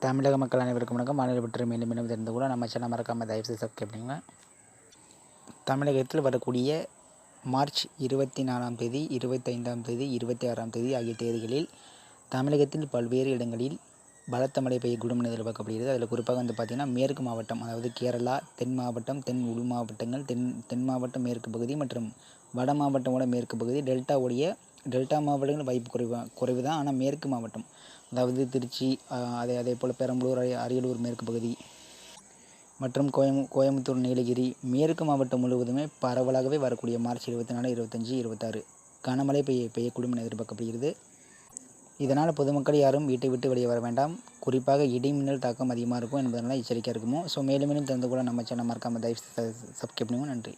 தமிழக மக்கள் அனைவருக்கும் வணக்கம். மாநில பற்றி மீண்டும் மீண்டும் தெரிந்து கூட நம்ம சேனல் மறக்காமல் தயவுசெய்து சப்ஸ்கிரைப். தமிழகத்தில் வரக்கூடிய மார்ச் 24ஆம் தேதி, 25ஆம் தேதி, 26ஆம் தேதி ஆகிய தேதிகளில் தமிழகத்தில் பல்வேறு இடங்களில் பலத்த மழை பெய்யக்கூடும் என எதிர்பார்க்கப்படுகிறது. அதில் குறிப்பாக பார்த்திங்கன்னா மேற்கு மாவட்டம், அதாவது கேரளா, தென் மாவட்டம், தென் உள் மாவட்டங்கள், தென் மாவட்டம் மேற்கு பகுதி மற்றும் வட மாவட்டமோட மேற்கு பகுதி, டெல்டா மாவட்டங்கள் வாய்ப்பு குறைவு தான். ஆனால் மேற்கு மாவட்டம், அதாவது திருச்சி, அதே போல் பெரம்பலூர், அரியலூர் மேற்கு பகுதி மற்றும் கோயம்புத்தூர், நீலகிரி மேற்கு மாவட்டம் முழுவதுமே பரவலாகவே வரக்கூடிய மார்ச் 24, 25, 26 கனமழை பெய்யக்கூடும் என எதிர்பார்க்கப்படுகிறது. இதனால் பொதுமக்கள் யாரும் வீட்டை விட்டு வெளியே வர வேண்டாம். குறிப்பாக இடி மின்னல் தாக்கம் அதிகமாக இருக்கும் என்பதனால் எச்சரிக்கையாக இருக்குமோ. ஸோ மேலும் தெரிந்து கூட நம்ம சேனல் மறக்காமல் தயவு சப்ஸ்கிரைப் பண்ணுவோம். நன்றி.